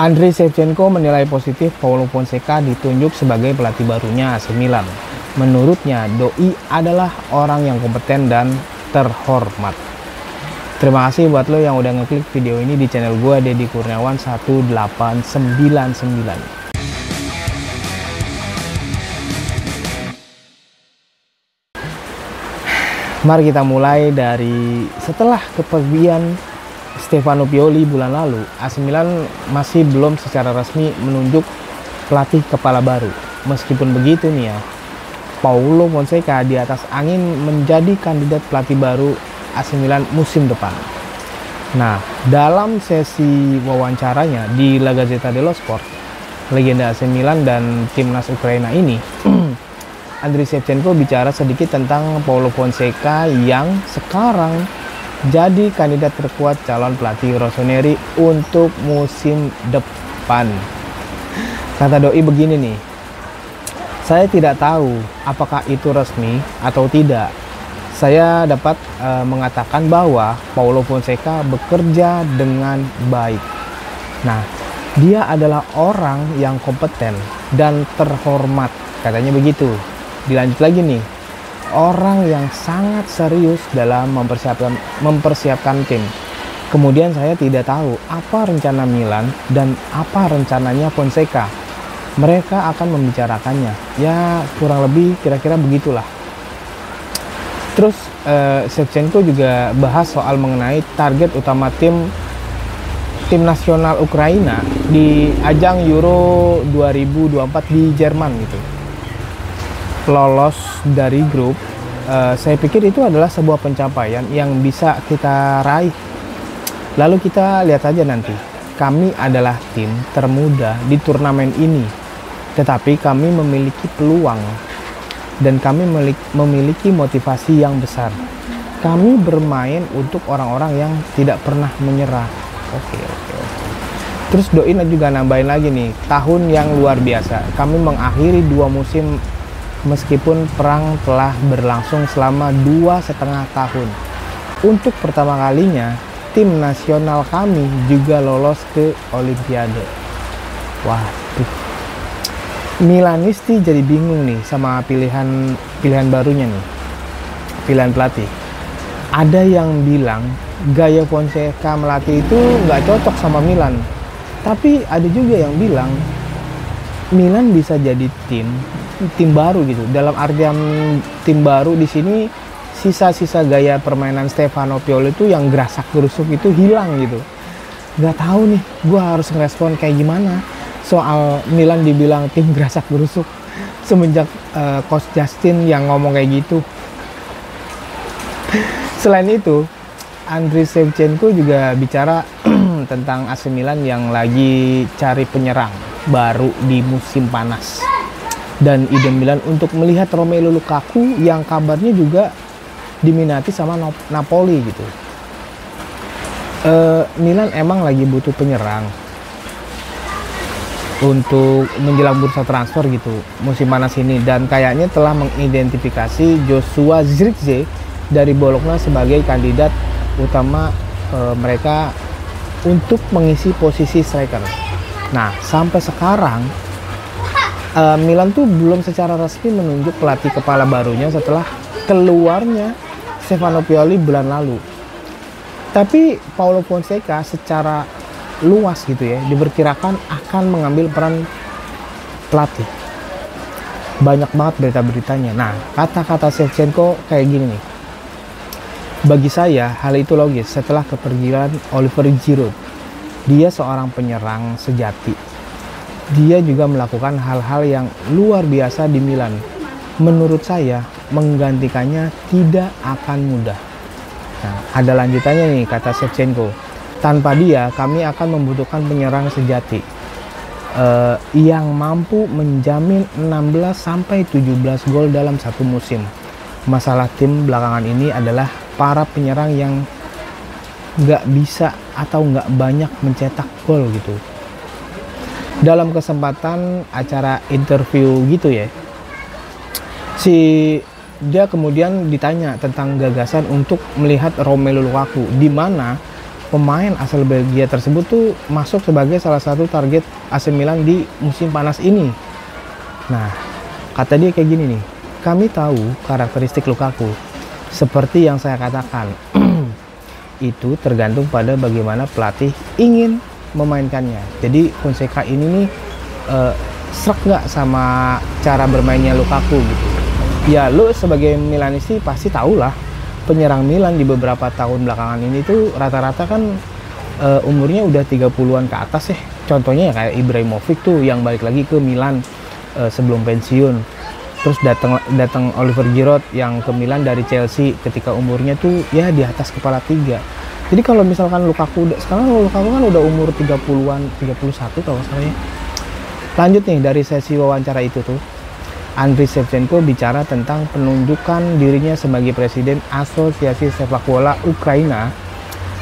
Andriy Shevchenko menilai positif Paulo Fonseca ditunjuk sebagai pelatih barunya AC Milan. Menurutnya, Doi adalah orang yang kompeten dan terhormat. Terima kasih buat lo yang udah ngeklik video ini di channel gue, Deddy Kurniawan 1899. Mari kita mulai dari setelah kepergian Stefano Pioli bulan lalu, AC Milan masih belum secara resmi menunjuk pelatih kepala baru. Meskipun begitu nih ya, Paulo Fonseca di atas angin menjadi kandidat pelatih baru AC Milan musim depan. Nah, dalam sesi wawancaranya di La Gazzetta dello Sport, legenda AC Milan dan timnas Ukraina ini, Andriy Shevchenko bicara sedikit tentang Paulo Fonseca yang sekarang jadi kandidat terkuat calon pelatih Rossoneri untuk musim depan. Kata Doi begini nih, saya tidak tahu apakah itu resmi atau tidak. Saya dapat mengatakan bahwa Paulo Fonseca bekerja dengan baik. Nah, dia adalah orang yang kompeten dan terhormat, katanya begitu. Dilanjut lagi nih, orang yang sangat serius dalam mempersiapkan tim. Kemudian saya tidak tahu apa rencana Milan dan apa rencananya Fonseca. Mereka akan membicarakannya. Ya kurang lebih kira-kira begitulah. Terus Shevchenko juga bahas soal mengenai target utama tim nasional Ukraina di ajang Euro 2024 di Jerman gitu. Lolos dari grup, saya pikir itu adalah sebuah pencapaian yang bisa kita raih. Lalu kita lihat aja nanti. Kami adalah tim termuda di turnamen ini, tetapi kami memiliki peluang dan kami memiliki motivasi yang besar. Kami bermain untuk orang-orang yang tidak pernah menyerah. Oke. Terus Doi juga nambahin lagi nih, tahun yang luar biasa. Kami mengakhiri 2 musim meskipun perang telah berlangsung selama 2,5 tahun. Untuk pertama kalinya, tim nasional kami juga lolos ke Olimpiade. Waduh, Milanisti jadi bingung nih sama pilihan barunya nih, pilihan pelatih. Ada yang bilang gaya Fonseca melatih itu nggak cocok sama Milan, tapi ada juga yang bilang Milan bisa jadi tim baru gitu. Dalam artian tim baru di sini, sisa-sisa gaya permainan Stefano Pioli itu yang gerasak gerusuk itu hilang gitu. Nggak tahu nih, gue harus ngerespon kayak gimana soal Milan dibilang tim gerasak gerusuk semenjak Coach Justin yang ngomong kayak gitu. Selain itu, Andriy Shevchenko juga bicara tentang AC Milan yang lagi cari penyerang baru di musim panas. Dan ide Milan untuk melihat Romelu Lukaku yang kabarnya juga diminati sama Napoli gitu. Milan emang lagi butuh penyerang untuk menjelang bursa transfer gitu musim panas ini, dan kayaknya telah mengidentifikasi Joshua Zirkzee dari Bologna sebagai kandidat utama mereka untuk mengisi posisi striker. Nah, sampai sekarang Milan tuh belum secara resmi menunjuk pelatih kepala barunya setelah keluarnya Stefano Pioli bulan lalu. Tapi Paulo Fonseca secara luas gitu ya diperkirakan akan mengambil peran pelatih. Banyak banget berita-beritanya. Nah, kata-kata Shevchenko kayak gini nih. Bagi saya hal itu logis setelah kepergian Oliver Giroud. Dia seorang penyerang sejati. Dia juga melakukan hal-hal yang luar biasa di Milan. Menurut saya, menggantikannya tidak akan mudah. Nah, ada lanjutannya nih, kata Shevchenko. Tanpa dia, kami akan membutuhkan penyerang sejati yang mampu menjamin 16-17 gol dalam satu musim. Masalah tim belakangan ini adalah para penyerang yang nggak bisa atau nggak banyak mencetak gol gitu. Dalam kesempatan acara interview gitu ya, dia kemudian ditanya tentang gagasan untuk melihat Romelu Lukaku, di mana pemain asal Belgia tersebut tuh masuk sebagai salah satu target AC Milan di musim panas ini. Nah, kata dia kayak gini nih, kami tahu karakteristik Lukaku. Seperti yang saya katakan, itu tergantung pada bagaimana pelatih ingin memainkannya. Jadi Fonseca ini nih srek nggak sama cara bermainnya Lukaku gitu. Ya lu sebagai Milanisti pasti tahu lah, penyerang Milan di beberapa tahun belakangan ini tuh rata-rata kan umurnya udah 30-an ke atas ya. Contohnya ya kayak Ibrahimovic tuh yang balik lagi ke Milan sebelum pensiun. Terus datang Oliver Giroud yang ke Milan dari Chelsea ketika umurnya tuh ya di atas kepala 3. Jadi kalau misalkan Lukaku sekarang Lukaku kan udah umur 30-an, 31 kalau misalnya. Lanjut nih dari sesi wawancara itu tuh, Andriy Shevchenko bicara tentang penunjukan dirinya sebagai presiden Asosiasi Sepak Bola Ukraina,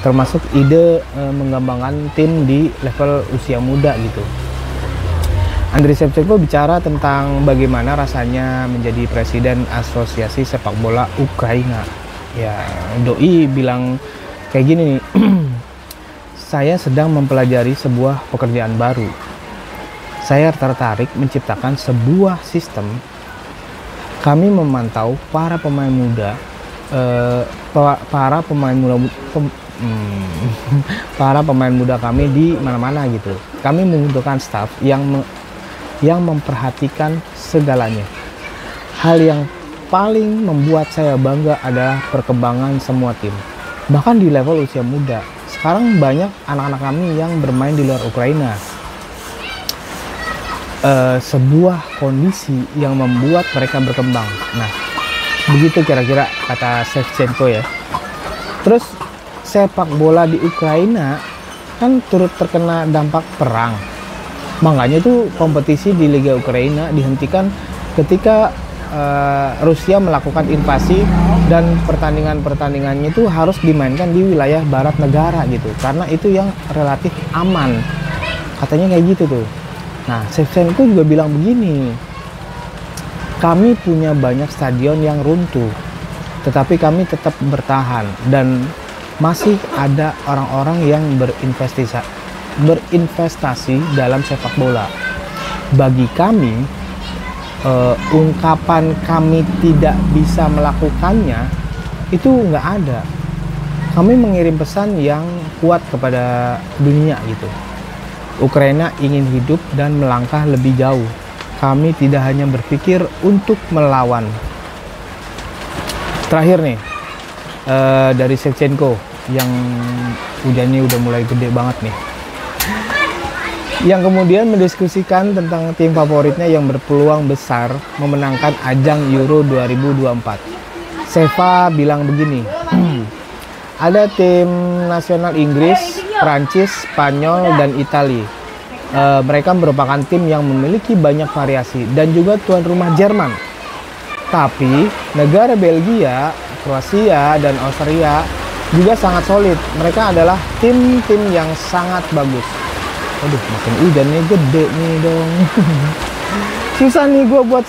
termasuk ide mengembangkan tim di level usia muda gitu. Andriy Shevchenko bicara tentang bagaimana rasanya menjadi presiden Asosiasi Sepak Bola Ukraina. Ya, doi bilang kayak gini nih, saya sedang mempelajari sebuah pekerjaan baru. Saya tertarik menciptakan sebuah sistem. Kami memantau para pemain muda, para pemain muda kami di mana-mana gitu. Kami membutuhkan staff yang memperhatikan segalanya. Hal yang paling membuat saya bangga adalah perkembangan semua tim, bahkan di level usia muda. Sekarang banyak anak-anak kami yang bermain di luar Ukraina. Sebuah kondisi yang membuat mereka berkembang. Nah, begitu kira-kira kata Shevchenko ya. Terus sepak bola di Ukraina kan turut terkena dampak perang. Makanya itu kompetisi di Liga Ukraina dihentikan ketika Rusia melakukan invasi dan pertandingannya itu harus dimainkan di wilayah barat negara gitu. Karena itu yang relatif aman. Katanya kayak gitu tuh. Nah, Shevchenko juga bilang begini, kami punya banyak stadion yang runtuh, tetapi kami tetap bertahan dan masih ada orang-orang yang berinvestasi dalam sepak bola. Bagi kami, ungkapan kami tidak bisa melakukannya itu nggak ada. Kami mengirim pesan yang kuat kepada dunia gitu. Ukraina ingin hidup dan melangkah lebih jauh. Kami tidak hanya berpikir untuk melawan. Terakhir nih, dari Shevchenko yang hujannya udah mulai gede banget nih. Yang kemudian mendiskusikan tentang tim favoritnya yang berpeluang besar memenangkan ajang Euro 2024. Seva bilang begini, ada tim nasional Inggris, Prancis, Spanyol, dan Italia. Mereka merupakan tim yang memiliki banyak variasi dan juga tuan rumah Jerman. Tapi negara Belgia, Kroasia, dan Austria juga sangat solid. Mereka adalah tim-tim yang sangat bagus. Aduh, makin hujannya gede nih dong. Susah nih gue buat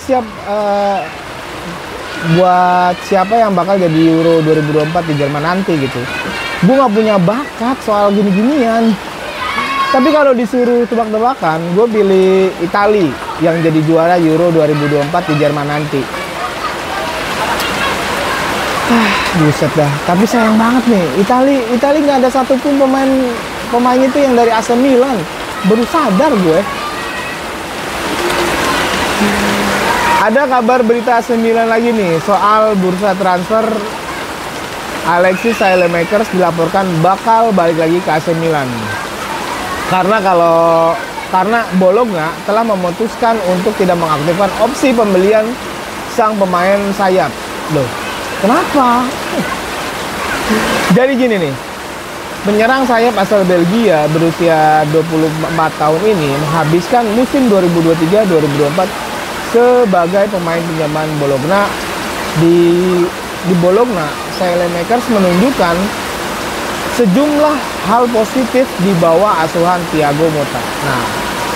siapa yang bakal jadi Euro 2024 di Jerman nanti gitu. Gue gak punya bakat soal gini-ginian. Tapi kalau disuruh tebak-tebakan, gue pilih Italia yang jadi juara Euro 2024 di Jerman nanti. Buset dah. Tapi sayang banget nih, Italia nggak ada satupun pemain itu yang dari AC Milan. Baru sadar gue. Ada kabar berita AC Milan lagi nih soal bursa transfer. Alexis Saelemaekers dilaporkan bakal balik lagi ke AC Milan. Karena Bologna telah memutuskan untuk tidak mengaktifkan opsi pembelian sang pemain sayap. Loh, kenapa? Jadi gini nih, penyerang sayap asal Belgia berusia 24 tahun ini menghabiskan musim 2023-2024 sebagai pemain pinjaman Bologna. Di Bologna, Saelemaekers menunjukkan sejumlah hal positif di bawah asuhan Thiago Motta. Nah,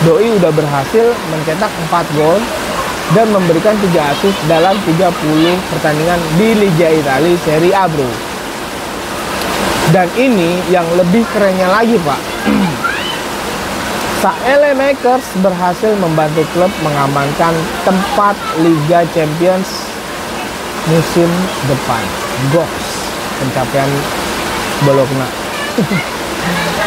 doi udah berhasil mencetak 4 gol dan memberikan 3 assist dalam 30 pertandingan di Liga Italia Serie A, bro. Dan ini yang lebih kerennya lagi, Pak. Saelemaekers berhasil membantu klub mengamankan tempat Liga Champions musim depan. Goks pencapaian Bologna.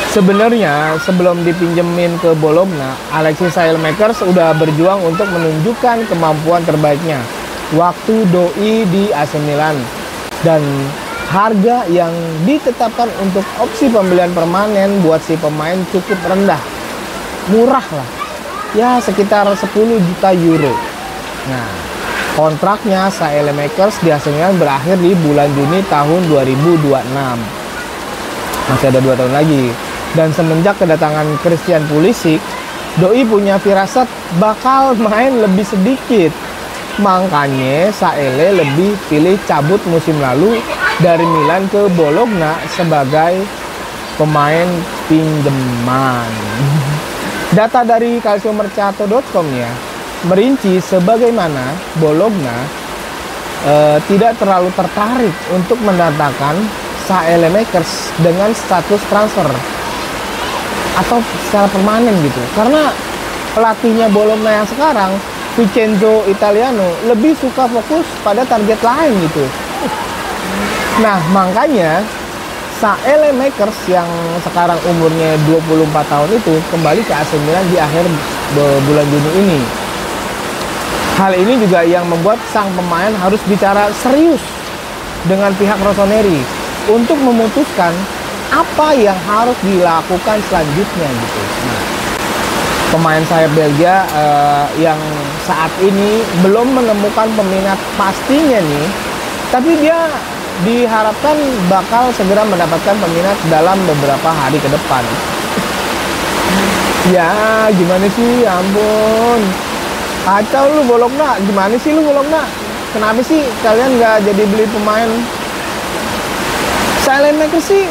Sebenarnya sebelum dipinjemin ke Bologna, Alexis Saelemaekers udah berjuang untuk menunjukkan kemampuan terbaiknya waktu doi di AC Milan, dan harga yang ditetapkan untuk opsi pembelian permanen buat si pemain cukup rendah. Murah lah, ya sekitar 10 juta euro. Nah, kontraknya Saelemaekers di AC Milan berakhir di bulan Juni tahun 2026. Masih ada 2 tahun lagi. Dan semenjak kedatangan Christian Pulisic, doi punya firasat bakal main lebih sedikit. Makanya Saele lebih pilih cabut musim lalu dari Milan ke Bologna sebagai pemain pinjaman. Data dari calciomercato.com ya merinci sebagaimana Bologna tidak terlalu tertarik untuk mendatangkan Saelemaekers dengan status transfer atau secara permanen gitu, karena pelatihnya Bologna yang sekarang, Vincenzo Italiano, lebih suka fokus pada target lain gitu. Nah, makanya Saelemaekers yang sekarang umurnya 24 tahun itu kembali ke AC Milan di akhir bulan Juni ini. Hal ini juga yang membuat sang pemain harus bicara serius dengan pihak Rossoneri untuk memutuskan apa yang harus dilakukan selanjutnya gitu. Nah, pemain sayap Belgia yang saat ini belum menemukan peminat pastinya nih, tapi dia diharapkan bakal segera mendapatkan peminat dalam beberapa hari ke depan. Ya, gimana sih? Ya ampun. Kacau lu Bologna. Gimana sih lu Bologna? Kenapa sih kalian nggak jadi beli pemain? Saelemaekers sih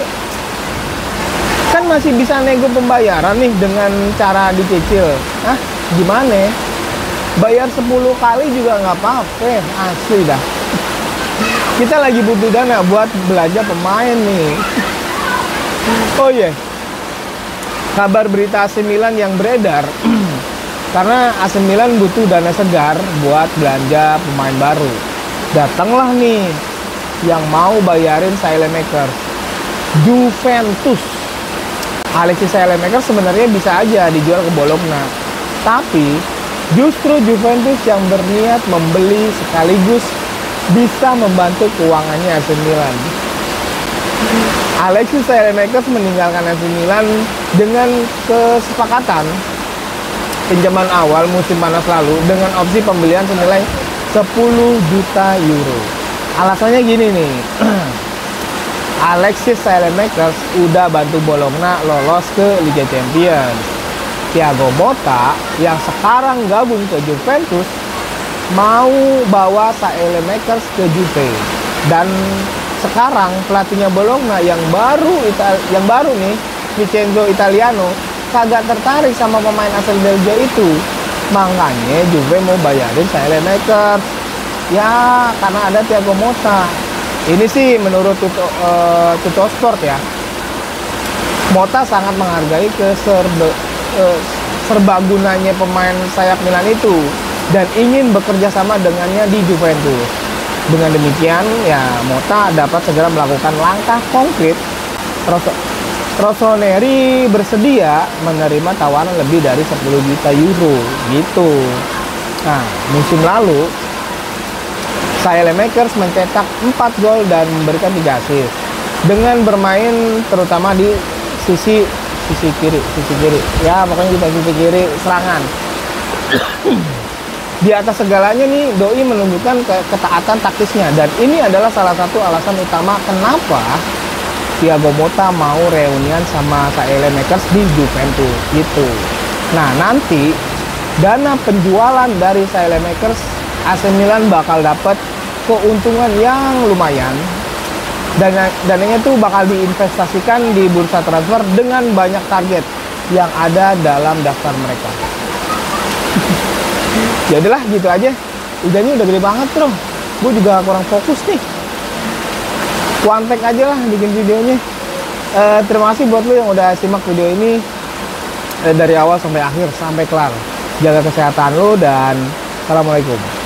kan masih bisa nego pembayaran nih dengan cara dicicil. Hah? Gimana? Bayar 10 kali juga nggak apa-apa. Asli dah. Kita lagi butuh dana buat belanja pemain nih. Oh iya, kabar berita AC Milan yang beredar karena AC Milan butuh dana segar buat belanja pemain baru. Datanglah nih yang mau bayarin Saelemaekers, Juventus. Alexis Saelemaekers sebenarnya bisa aja dijual ke Bologna, tapi justru Juventus yang berniat membeli sekaligus bisa membantu keuangannya AC Milan. Alexis Saelemaekers meninggalkan AC Milan dengan kesepakatan pinjaman awal musim panas lalu dengan opsi pembelian senilai 10 juta euro. Alasannya gini nih, Alexis Saelemaekers udah bantu Bologna lolos ke Liga Champions. Thiago Motta yang sekarang gabung ke Juventus mau bawa Saelemaekers ke Juve, dan sekarang pelatihnya Bologna yang baru nih, Vincenzo Italiano, kagak tertarik sama pemain asal Belgia itu. Makanya Juve mau bayarin Saelemaekers ya, karena ada Thiago Motta. Ini sih menurut Tuttosport ya, Motta sangat menghargai serbagunanya pemain sayap Milan itu dan ingin bekerja sama dengannya di Juventus. Dengan demikian, ya Motta dapat segera melakukan langkah konkret. Rossoneri bersedia menerima tawaran lebih dari 10 juta euro gitu. Nah, musim lalu Saelemaekers mencetak 4 gol dan memberikan 3 assist dengan bermain terutama di sisi kiri. Ya, pokoknya di sisi kiri serangan. Di atas segalanya nih, doi menunjukkan ketaatan taktisnya, dan ini adalah salah satu alasan utama kenapa Thiago Motta mau reunian sama Saelemaekers di Juventus gitu. Nah, nanti dana penjualan dari Saelemaekers, AC Milan bakal dapat keuntungan yang lumayan. Dananya tuh bakal diinvestasikan di bursa transfer dengan banyak target yang ada dalam daftar mereka. Ya udahlah, gitu aja. Hujannya udah gede banget, bro. Gue juga kurang fokus nih. One take aja lah bikin videonya. Terima kasih buat lu yang udah simak video ini dari awal sampai akhir sampai kelar. Jaga kesehatan lu dan assalamualaikum.